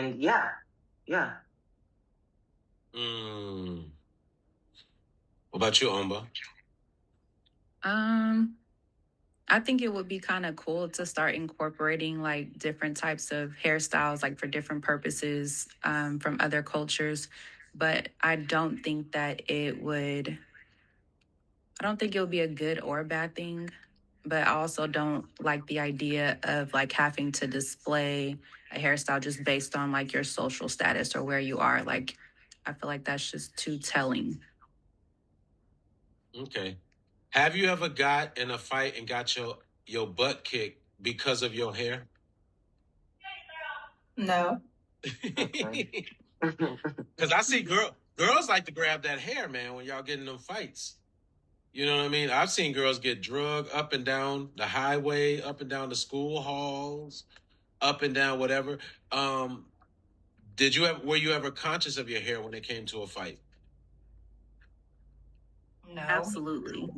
And yeah. What about you, Omba? I think it would be kind of cool to start incorporating like different types of hairstyles, like for different purposes from other cultures. But I don't think that it would. I don't think it would be a good or a bad thing. But I also don't like the idea of like having to display a hairstyle just based on like your social status or where you are. Like, I feel like that's just too telling. Okay. Have you ever got in a fight and got your butt kicked because of your hair? No. Because I see girls like to grab that hair, man, when y'all get in them fights. You know what I mean? I've seen girls get drugged up and down the highway, up and down the school halls, up and down whatever. Were you ever conscious of your hair when it came to a fight? No. Absolutely.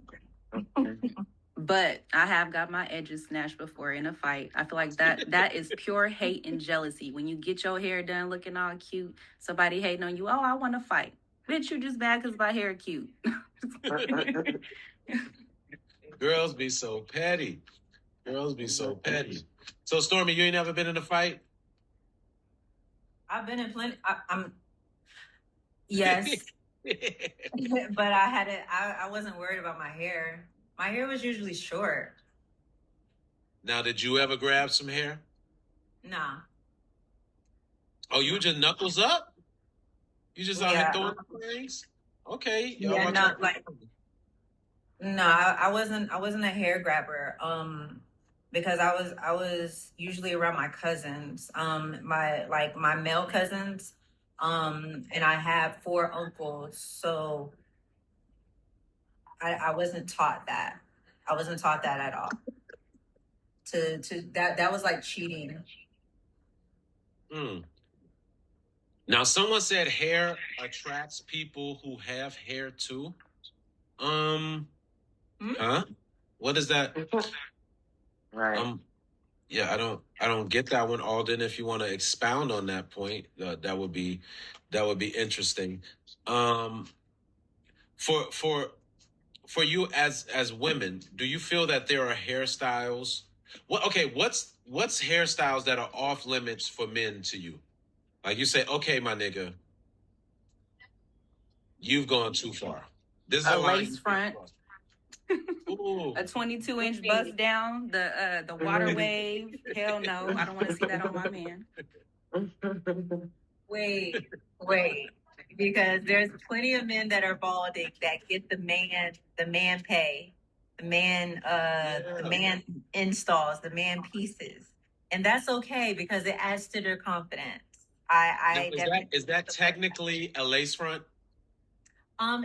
But I have got my edges snatched before in a fight. I feel like that is pure hate and jealousy. When you get your hair done looking all cute, somebody hating on you, oh, I want to fight. Bitch, you just bad because my hair cute. Girls be so petty. So, Stormy, you ain't never been in a fight? I've been in plenty. Yes. But I wasn't worried about my hair. My hair was usually short. Now, did you ever grab some hair? Nah. Oh, you just knuckles up? You just out here throwing things? Okay. Yeah, not like. No, I wasn't a hair grabber. Because I was usually around my cousins. My male cousins. And I have 4 uncles, so I wasn't taught that. I wasn't taught that at all. That was like cheating. Now, someone said hair attracts people who have hair too. Huh? What is that? Right. Yeah, I don't get that one, Alden. If you want to expound on that point, that would be interesting. For you as women, do you feel that there are hairstyles? What's hairstyles that are off limits for men to you? Like you say, okay, my nigga, you've gone too far. This is a lace front. Ooh. A 22-inch bust down, the water wave. Hell no, I don't want to see that on my man. Wait, because there's plenty of men that are balding that get the man pay, the man installs, the man pieces, and that's okay because it adds to their confidence. Is that technically a lace front?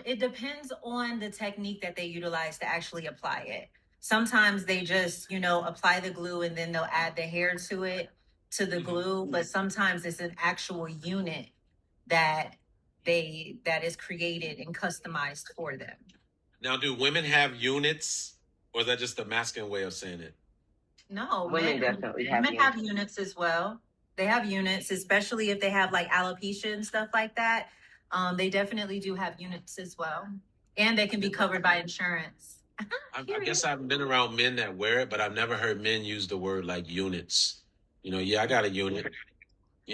It depends on the technique that they utilize to actually apply it. Sometimes they just, apply the glue and then they'll add the hair to the glue. But sometimes it's an actual unit that is created and customized for them. Now, do women have units, or is that just a masculine way of saying it? No, women definitely have units as well. They have units, especially if they have like alopecia and stuff like that. They definitely do have units as well, and they can be covered by insurance. I guess I've been around men that wear it, but I've never heard men use the word like units. Yeah, I got a unit.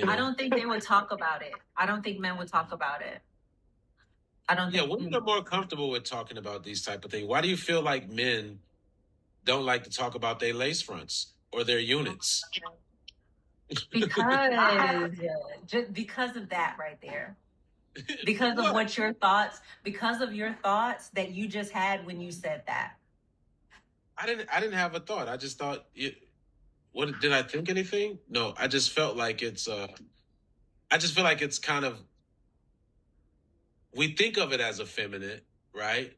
I don't think they would talk about it. I don't think men would talk about it. I don't think. Yeah, women are more comfortable with talking about these type of things. Why do you feel like men don't like to talk about their lace fronts or their units? Because of that right there. Because of because of your thoughts that you just had when you said that. I didn't have a thought. I just thought what did I think anything? No, I just felt like it's I just feel like it's kind of, we think of it as effeminate, right?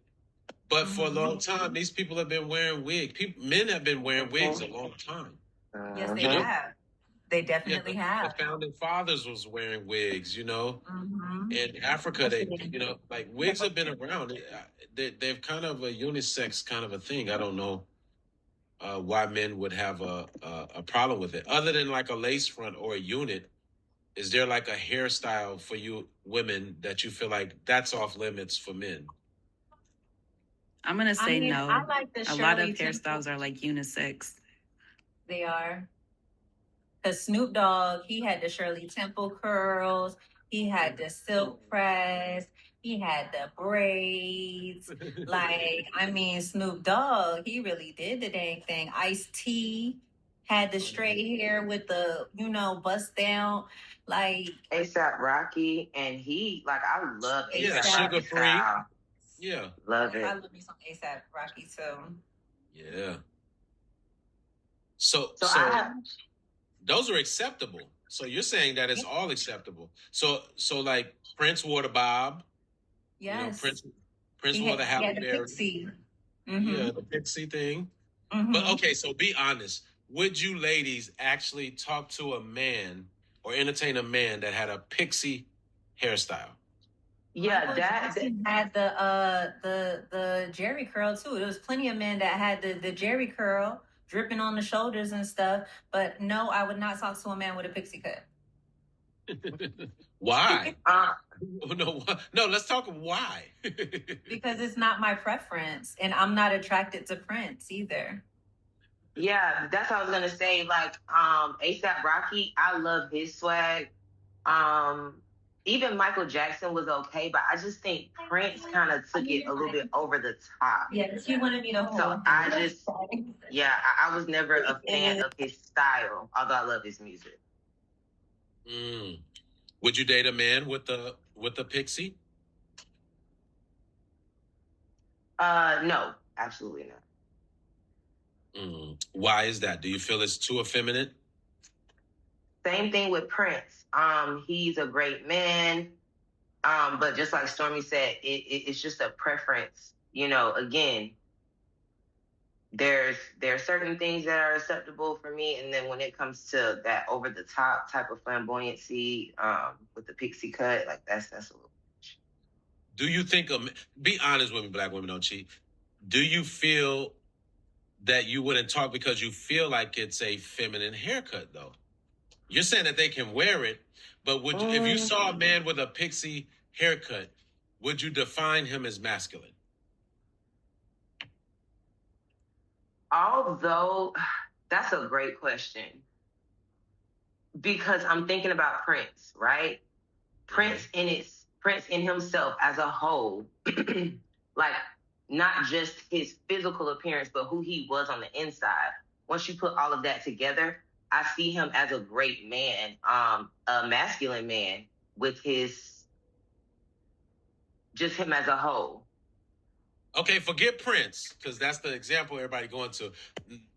But for a long time, these people have been wearing wigs. Men have been wearing wigs a long time. Yes, they have. They definitely have. The founding fathers was wearing wigs, In Africa, they, like wigs have been around. They've kind of a unisex kind of a thing. I don't know why men would have a problem with it, other than like a lace front or a unit. Is there like a hairstyle for you women that you feel like that's off limits for men? I'm gonna say no. I like the a lot of Shirley hairstyles Temple. are like unisex. They are. Because Snoop Dogg, he had the Shirley Temple curls, he had the silk press, he had the braids. Like, I mean, Snoop Dogg, he really did the dang thing. Ice-T had the straight hair with the, bust down. Like, ASAP Rocky, and I love Yeah, ASAP sugar Rocky free. style. Yeah. Love it. I love me some ASAP Rocky too. Yeah. So those are acceptable. So you're saying that it's all acceptable. So like Prince wore the bob. Yes. Prince wore the Halle Berry. Pixie. Yeah, the pixie thing. Mm-hmm. But okay, so be honest. Would you ladies actually talk to a man or entertain a man that had a pixie hairstyle? Yeah, that had the Jerry curl too. There was plenty of men that had the Jerry curl dripping on the shoulders and stuff. But no, I would not talk to a man with a pixie cut. Why? No, let's talk why. Because it's not my preference, and I'm not attracted to Prince either. Yeah, that's what I was gonna say. Like, ASAP Rocky, I love his swag. Even Michael Jackson was okay, but I just think Prince kind of took it a little bit over the top. Yes, he wanted me to hold. So I was never a fan of his style, although I love his music. Would you date a man with the pixie? No, absolutely not. Why is that? Do you feel it's too effeminate? Same thing with Prince. He's a great man. But just like Stormy said, it's just a preference. Again, there are certain things that are acceptable for me, and then when it comes to that over the top type of flamboyancy, with the pixie cut, like that's a little much. Do you think be honest with me, black women don't cheat. Do you feel that you wouldn't talk because you feel like it's a feminine haircut though? You're saying that they can wear it, but would you, if you saw a man with a pixie haircut, would you define him as masculine? Although, that's a great question. Because I'm thinking about Prince, right? Prince in himself as a whole, like not just his physical appearance, but who he was on the inside. Once you put all of that together, I see him as a great man, a masculine man with just him as a whole. Okay, forget Prince, because that's the example everybody going to.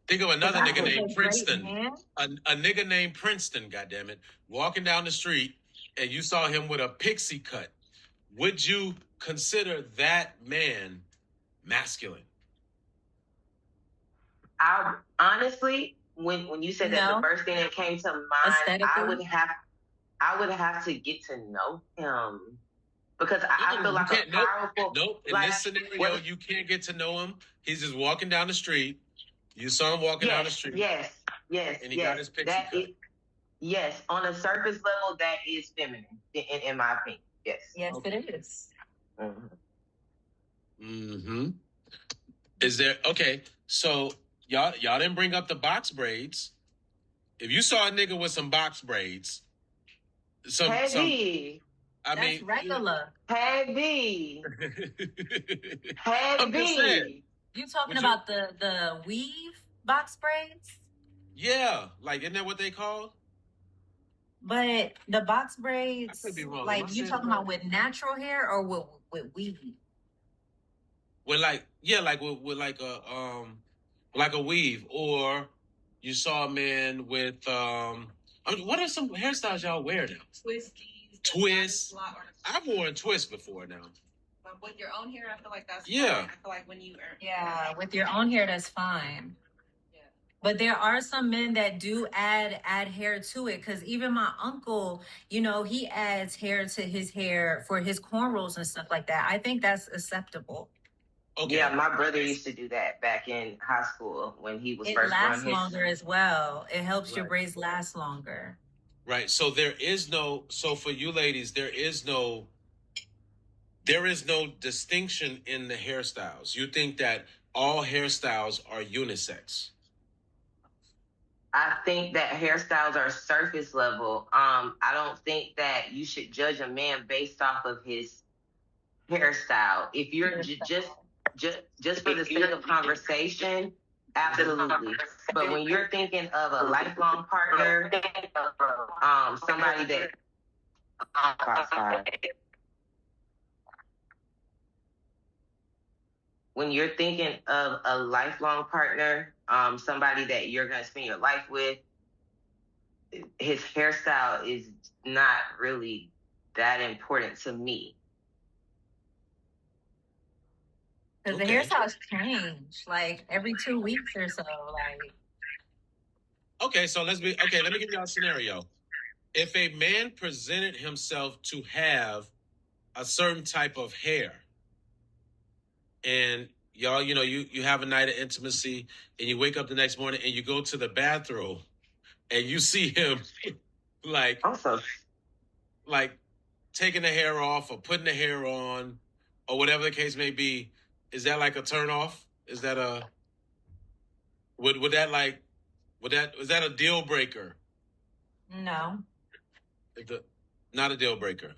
Think of another nigga named Princeton. A nigga named Princeton, goddammit, walking down the street, and you saw him with a pixie cut. Would you consider that man masculine? I honestly, when you said that, the first thing that came to mind, I would have to get to know him. Because I feel like a powerful... Nope. In this scenario, you can't get to know him. He's just walking down the street. You saw him walking down the street. Yes. And he got his pixie cut. Yes, on a surface level, that is feminine, in my opinion. Yes. Yes, it is. Is there... Okay, so y'all didn't bring up the box braids. If you saw a nigga with some box braids... Heavy. That's regular. Heavy. Heavy. You talking about the weave box braids? Yeah, like isn't that what they call? But the box braids, I could be wrong. like you talking about with natural hair or with weave? With like a weave, or you saw a man with what are some hairstyles y'all wear now? Twist. I've worn twist before now. But with your own hair, I feel like that's fine. I feel like when you are... Yeah, with your own hair, that's fine. Yeah. But there are some men that do add hair to it, because even my uncle, he adds hair to his hair for his cornrows and stuff like that. I think that's acceptable. Okay. Yeah, my brother used to do that back in high school when he was first growing his... It lasts longer as well. It helps your braids last longer. Right. So so for you ladies, there is no distinction in the hairstyles. You think that all hairstyles are unisex? I think that hairstyles are surface level. I don't think that you should judge a man based off of his hairstyle. If you're just for the sake of conversation, absolutely. But when you're thinking of a lifelong partner, somebody that when you're thinking of a lifelong partner, somebody that you're gonna spend your life with, his hairstyle is not really that important to me. Because the hairstyles change like every 2 weeks or so. Like, okay, so let me give you a scenario. If a man presented himself to have a certain type of hair, and y'all, you have a night of intimacy, and you wake up the next morning and you go to the bathroom, and you see him like taking the hair off or putting the hair on, or whatever the case may be, is that like a turn off? Is that is that a deal breaker? no. Not a deal breaker.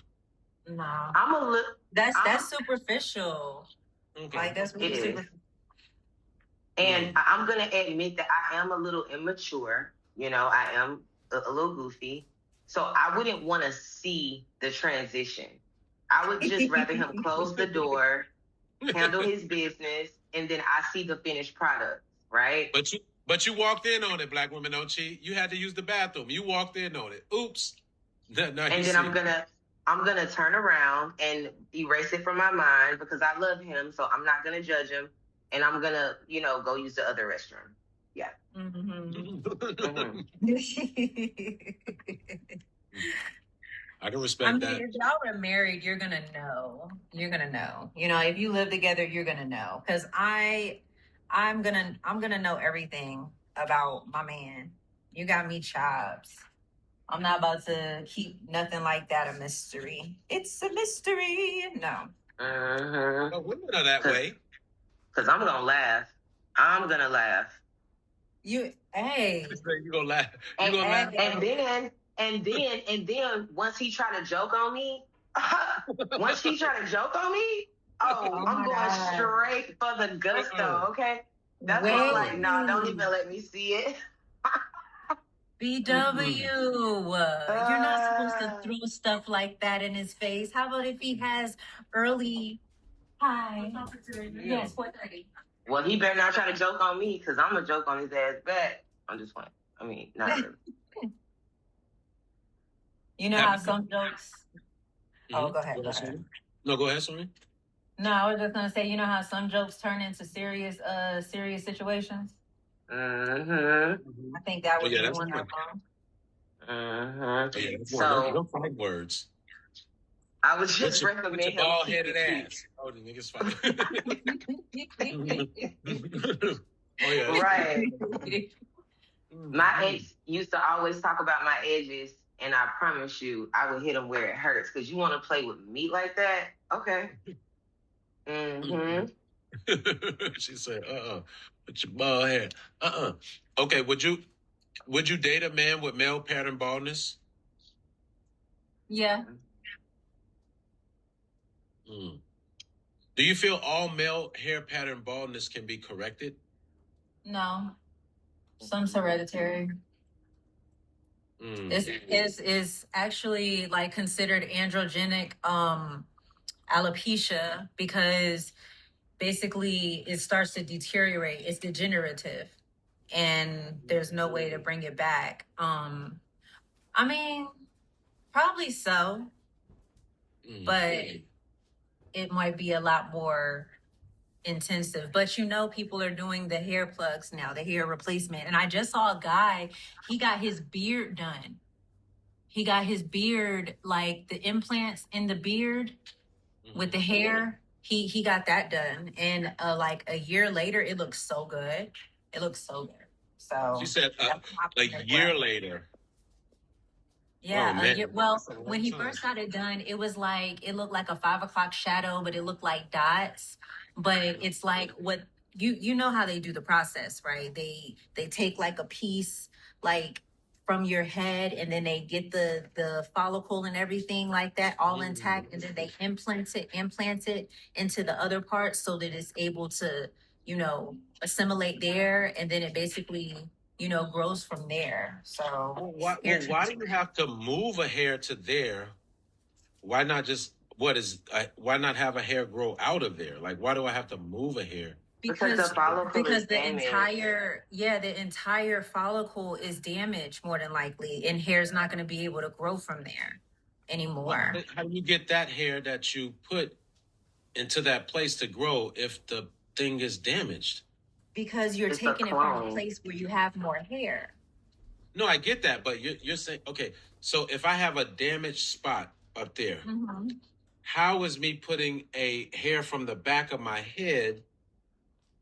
No. I'm a little. That's superficial. Okay. Like that's really superficial. And I'm gonna admit that I am a little immature. I am a little goofy. So I wouldn't want to see the transition. I would just rather him close the door, handle his business, and then I see the finished product, right? But you walked in on it, black women don't cheat. You had to use the bathroom. You walked in on it. Oops. And then I'm gonna turn around and erase it from my mind because I love him, so I'm not gonna judge him, and I'm gonna, go use the other restroom. Yeah. I can respect that. If y'all are married, you're gonna know. If you live together, you're gonna know. Because I'm gonna know everything about my man. You got me chops. I'm not about to keep nothing like that a mystery. It's a mystery. No. Well, women are that way. Because I'm gonna laugh. I'm gonna laugh. You gonna laugh. You gonna laugh. And then once he try to joke on me, I'm going straight for the gusto, okay? That's why I'm like, no, don't even let me see it. BW, you're not supposed to throw stuff like that in his face. How about if he has early... Hi. Yes, 4:30. Well, he better not try to joke on me because I'm going to joke on his ass back. I'm just playing. I mean, not really. You know how some jokes... Oh, go ahead. No, go ahead, sorry. No, I was just going to say, you know how some jokes turn into serious situations? Mm-hmm. I think that would be one of them. Mm-hmm. So, don't find words. I would just recommend with your bald-headed ass. Oh, the nigga's funny. Oh, yeah. Right. My ex used to always talk about my edges, and I promise you, I would hit them where it hurts. Because you want to play with meat like that? Okay. Mm-hmm. She said, with your bald head. Okay, would you date a man with male pattern baldness? Yeah. Do you feel all male hair pattern baldness can be corrected? No. Some's hereditary. Is actually like considered androgenic alopecia because basically it starts to deteriorate. It's degenerative and there's no way to bring it back. I mean, probably so, but it might be a lot more intensive. But people are doing the hair plugs now, the hair replacement. And I just saw a guy, he got his beard done. He got his beard, like the implants in the beard with the hair. He got that done. And like a year later, it looks so good. It looks so good. So she said a year later. Yeah, Oh man, well, that's a long when he time. first got it done, it was like it looked like a 5 o'clock shadow, but it looked like dots. But it's like what you know how they do the process, right? They take like a piece like from your head, and then they get the follicle and everything like that all intact, and then they implant it into the other parts so that it's able to assimilate there, and then it basically grows from there. So Why do you have to move a hair to there? Why not just why not have a hair grow out of there? Like, why do I have to move a hair? Because because the follicle is the damaged. entire follicle is damaged more than likely, and hair's not going to be able to grow from there anymore. How do you get that hair that you put into that place to grow if the thing is damaged? Because you're It's a taking it from a clone. place where you have more hair. No, I get that, but you're saying, okay, so if I have a damaged spot up there, how is me putting a hair from the back of my head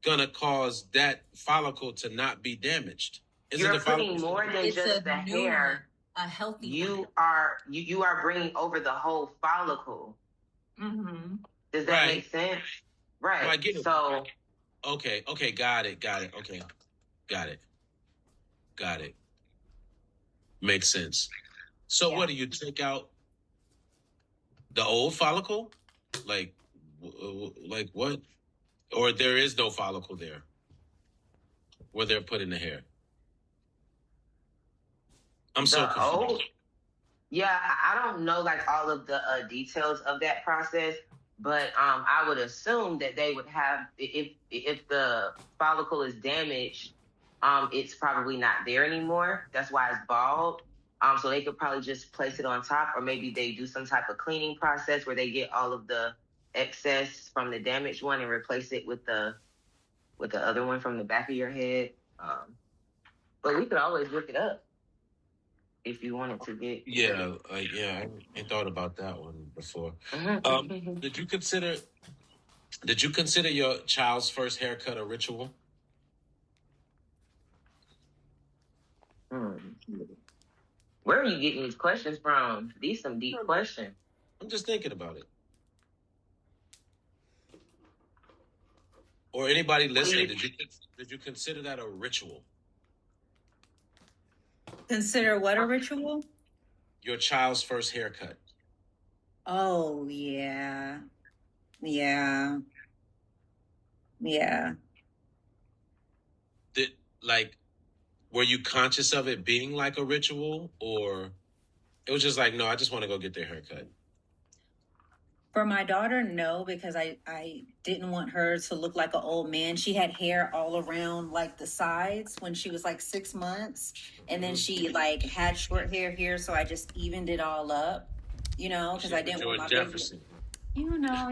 gonna cause that follicle to not be damaged? You're putting more than It's just a the new hair. one, a healthy You are bringing over the whole follicle. one. Does that make sense? Right. No, I get it. So Okay, got it. Okay, got it. Makes sense. So Yeah. what do you take out the old follicle? Like what? Or there is no follicle there where they're putting the hair? I'm so the confused. old, yeah, I don't know like all of the details of that process, but I would assume that they would have if the follicle is damaged, it's probably not there anymore. That's why it's bald. So they could probably just place it on top, or maybe they do some type of cleaning process where they get all of the excess from the damaged one and replace it with the other one from the back of your head. But we could always look it up if you wanted to get. Yeah, I ain't thought about that one before. Did you consider your child's first haircut a ritual? Where are you getting these questions from? These some deep questions. I'm just thinking about it. Or anybody listening, did you consider that a ritual? Consider what a ritual? Your child's first haircut. Oh, yeah. Yeah. Were you conscious of it being like a ritual, or it was just like, no, I just want to go get their haircut? For my daughter, no, because I didn't want her to look like an old man. She had hair all around like the sides when she was like 6 months. And then she like had short hair here, so I just evened it all up, because I didn't want my Jefferson. Yeah,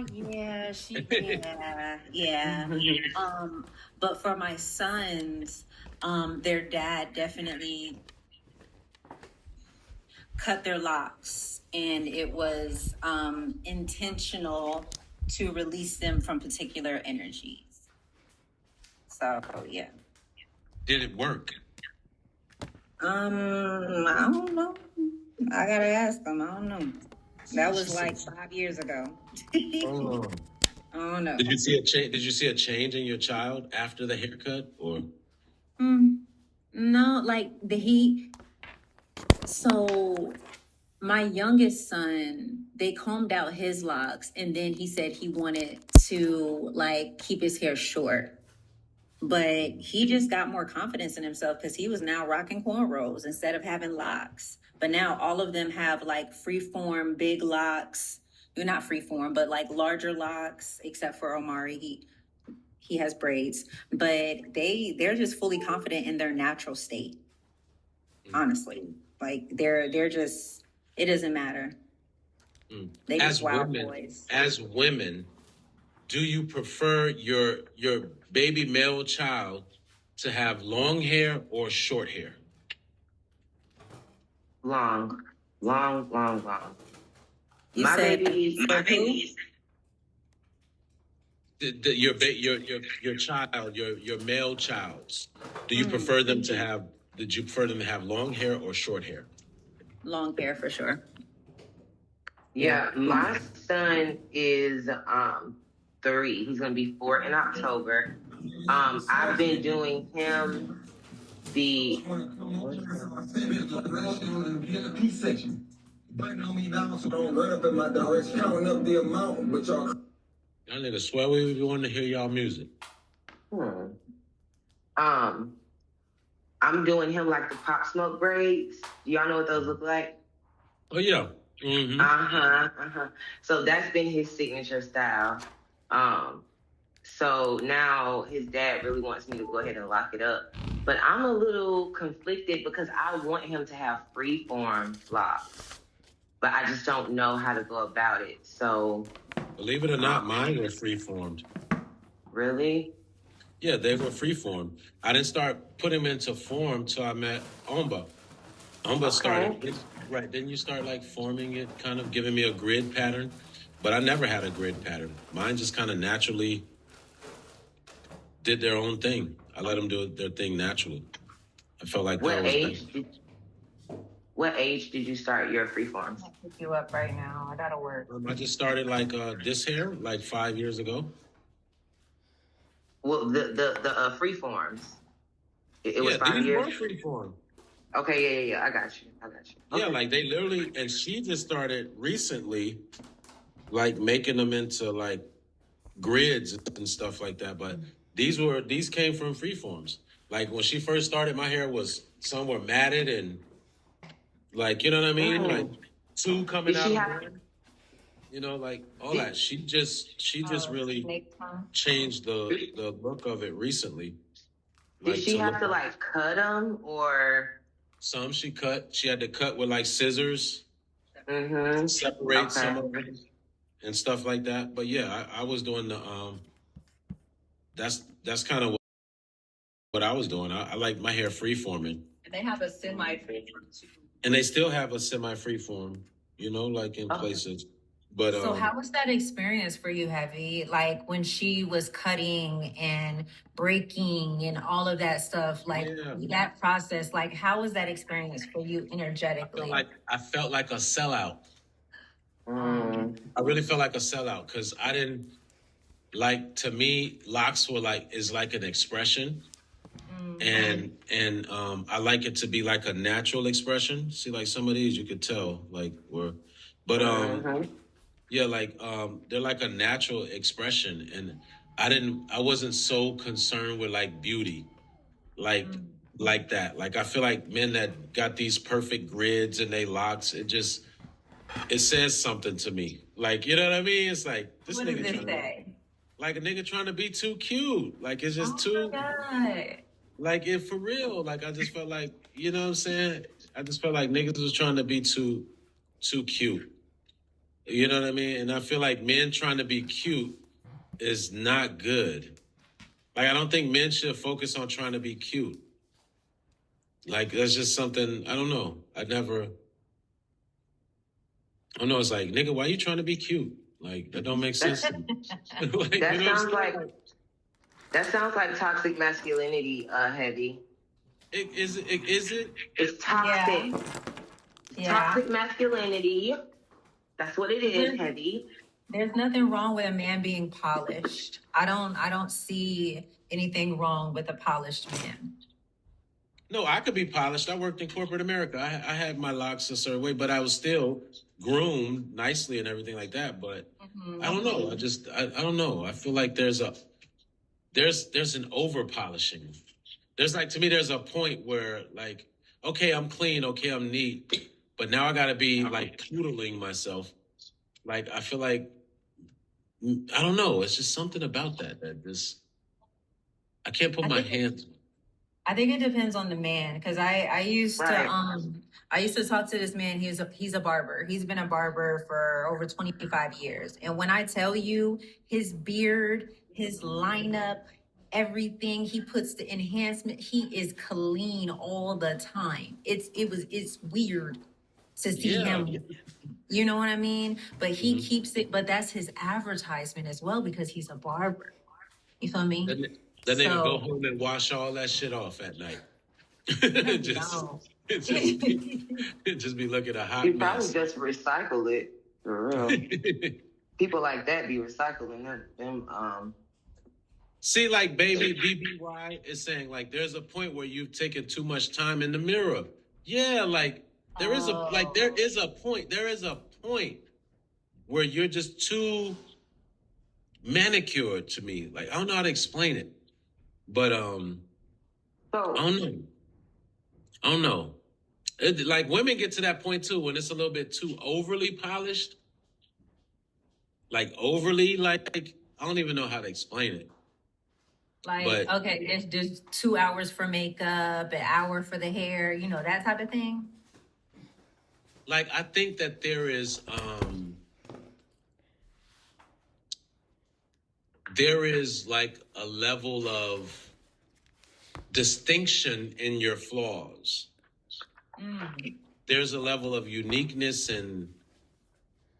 yeah. But for my sons, their dad definitely cut their locks, and it was intentional to release them from particular energies. So yeah. Did it work? I don't know. I gotta ask them. I don't know. That was like 5 years ago. Oh. I don't know. Did you see a change? Did you see a change in your child after the haircut, or? No, like So my youngest son, they combed out his locks, and then he said he wanted to like keep his hair short. But he just got more confidence in himself because he was now rocking cornrows instead of having locks. But now all of them have like freeform big locks. Well, not freeform, but like larger locks, except for Omari. He has braids, but they're just fully confident in their natural state. Honestly, like they're just, it doesn't matter. They just wild boys. As women, do you prefer your baby male child to have long hair or short hair? Long. My baby. Your child, your male childs. Did you prefer them to have long hair or short hair? long hair for sure. Yeah, my son is 3. He's gonna be 4 in October. I've been doing him the Y'all niggas swear we want to hear y'all music. I'm doing him like the Pop Smoke braids. Do y'all know what those look like? Oh yeah. Mm-hmm. So that's been his signature style. So now his dad really wants me to go ahead and lock it up. But I'm a little conflicted because I want him to have free-form locks. But I just don't know how to go about it. So believe it or not, mine were free-formed. Really? Yeah, they were free-formed. I didn't start putting them into form till I met Omba. Omba started, right, didn't you start like forming it, kind of giving me a grid pattern? But I never had a grid pattern. Mine just kind of naturally did their own thing. I let them do their thing naturally. I felt like that was better. What age did you start your freeforms? I'll pick you up right now. I gotta work. I just started like this hair like 5 years ago. Well, the freeforms. It was 5 years. These were freeform. Okay, yeah. I got you. Okay. Yeah, like they literally, and she just started recently, like making them into like grids and stuff like that. But these came from freeforms. Like when she first started, my hair was some were matted and like, you know what I mean? Like 2 coming out of hair. You know, like all that. She just really changed the look of it recently. Did she have to like cut them or? Some she cut. She had to cut with like scissors. Separate some of it and stuff like that. But yeah, I was doing the that's kind of what I was doing. I like my hair free-forming. And they have a semi-free-form too. And they still have a semi-free-form, you know, like in places. But so how was that experience for you, Hevy? Like when she was cutting and breaking and all of that stuff, like that process, like how was that experience for you energetically? I felt like a sellout. I really felt like a sellout because I didn't like, to me, locks were is like an expression. And I like it to be like a natural expression. See, like some of these you could tell yeah, like they're like a natural expression, and I wasn't so concerned with like beauty, like that. Like I feel like men that got these perfect grids and they locks, it says something to me. Like, you know what I mean? It's like this what nigga does it say? Like a nigga trying to be too cute. Like it's just too. My God. Like it for real. Like I just felt like, you know what I'm saying? I just felt like niggas was trying to be too cute. You know what I mean? And I feel like men trying to be cute is not good. Like I don't think men should focus on trying to be cute. Like that's just something, I don't know. I don't know. It's like, nigga, why you trying to be cute? Like that don't make sense to me. Like, that sounds like toxic masculinity, Hevy. Is it? It's toxic. Yeah. Toxic masculinity. That's what it is, Hevy. There's nothing wrong with a man being polished. I don't see anything wrong with a polished man. No, I could be polished. I worked in corporate America. I had my locks a certain way, but I was still groomed nicely and everything like that. But I don't know. I don't know. I feel like there's an over polishing. To me, there's a point where like, okay, I'm clean. Okay, I'm neat. But now I got to be like poodling myself. Like, I feel like, I don't know. It's just something about that I can't put my hands. I think it depends on the man. Cause I used to talk to this man. He's a barber. He's been a barber for over 25 years. And when I tell you his beard, his lineup, everything, he puts the enhancement, he is clean all the time. It's weird to see him, you know what I mean? But he keeps it, but that's his advertisement as well because he's a barber. You feel me? Then they go home and wash all that shit off at night. just be looking a hot You probably mess. just recycle it for real. People like that be recycling them. See, like baby BBY is saying, like there's a point where you've taken too much time in the mirror. Yeah, like there is a point where you're just too manicured to me. Like I don't know how to explain it, but So I don't know. Like women get to that point too when it's a little bit too overly polished. Like overly, like I don't even know how to explain it. Like, But okay, there's 2 hours for makeup, an hour for the hair, you know, that type of thing. like I think that there is like a level of distinction in your flaws. There's a level of uniqueness and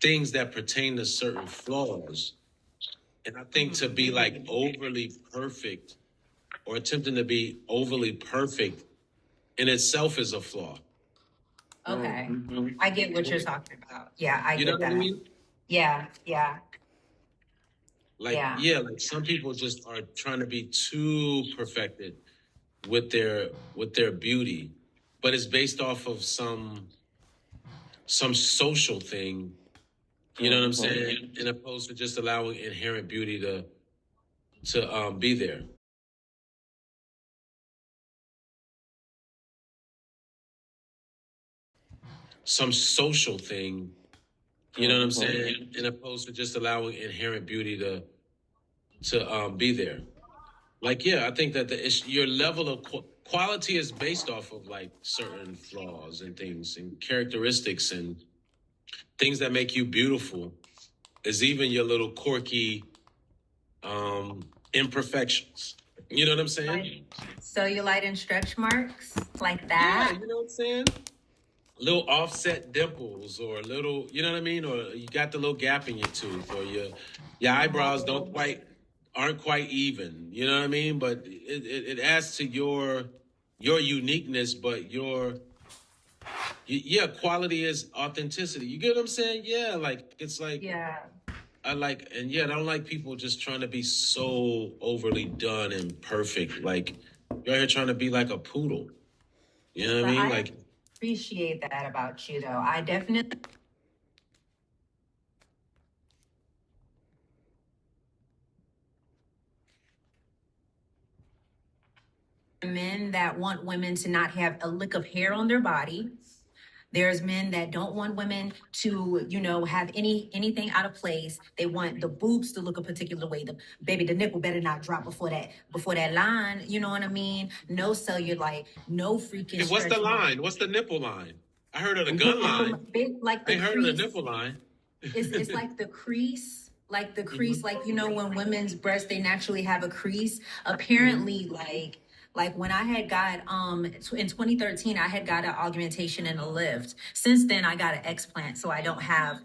things that pertain to certain flaws. And I think to be like overly perfect or attempting to be overly perfect in itself is a flaw. Okay. I get what you're talking about. Yeah, I You get know what that. I mean? Yeah. Like, yeah, like some people just are trying to be too perfected with their beauty, but it's based off of some social thing. You know what I'm saying? In opposed to just allowing inherent beauty to be there. Some social thing. You know what I'm saying? In opposed to just allowing inherent beauty to be there. Like, yeah, I think that your level of quality is based off of like certain flaws and things and characteristics and things that make you beautiful. Is even your little quirky imperfections. You know what I'm saying? Like cellulite and stretch marks like that. Yeah, you know what I'm saying? Little offset dimples or little, you know what I mean? Or you got the little gap in your tooth or your eyebrows aren't quite even. You know what I mean? But it adds to your uniqueness, but quality is authenticity. You get what I'm saying? Yeah, like it's like I don't like people just trying to be so overly done and perfect. Like you're out here trying to be like a poodle. You know what I mean? Like appreciate that about you though. I definitely men that want women to not have a lick of hair on their body. There's men that don't want women to, you know, have anything out of place. They want the boobs to look a particular way. The nipple better not drop before that line. You know what I mean? No cellulite, no freaking. Hey, what's the line? What's the nipple line? I heard of the gun line. Like the I heard of the nipple line. It's like the crease. Like the crease, like, you know, when women's breasts, they naturally have a crease. Apparently, like when I had got in 2013, I had got an augmentation and a lift. Since then, I got an explant, so I don't have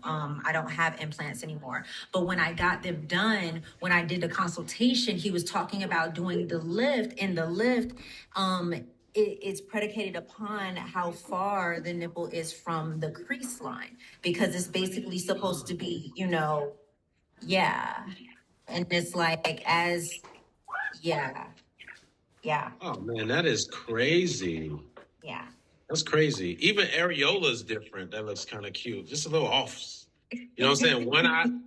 implants anymore. But when I got them done, when I did the consultation, he was talking about doing the lift. And the lift, it's predicated upon how far the nipple is from the crease line, because it's basically supposed to be, you know, and it's like Oh man, that is crazy. Yeah. That's crazy. Even areola's different. That looks kind of cute. Just a little off. You know what I'm saying?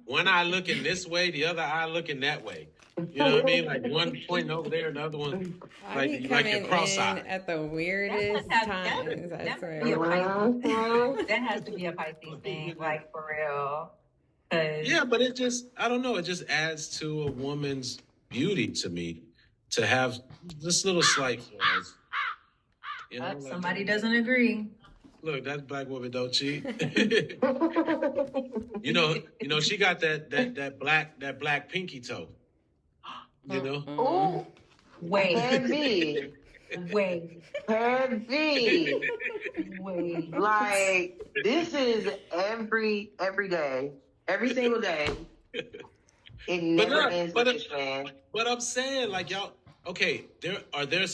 One eye looking this way, the other eye looking that way. You know what I mean? Like one pointing over there, another one like your cross-eyed. At the weirdest times, I swear. That has to be a Pisces thing, like for real. Yeah, but I don't know, it just adds to a woman's beauty to me to have this little slight flaws. You know, somebody doesn't agree. Look, that black woman don't cheat. you know, she got that black pinky toe. You know? Oh, wait. Heavy. Like this is every day, every single day. It never ends with this man. But I'm saying, like y'all, okay, there are certain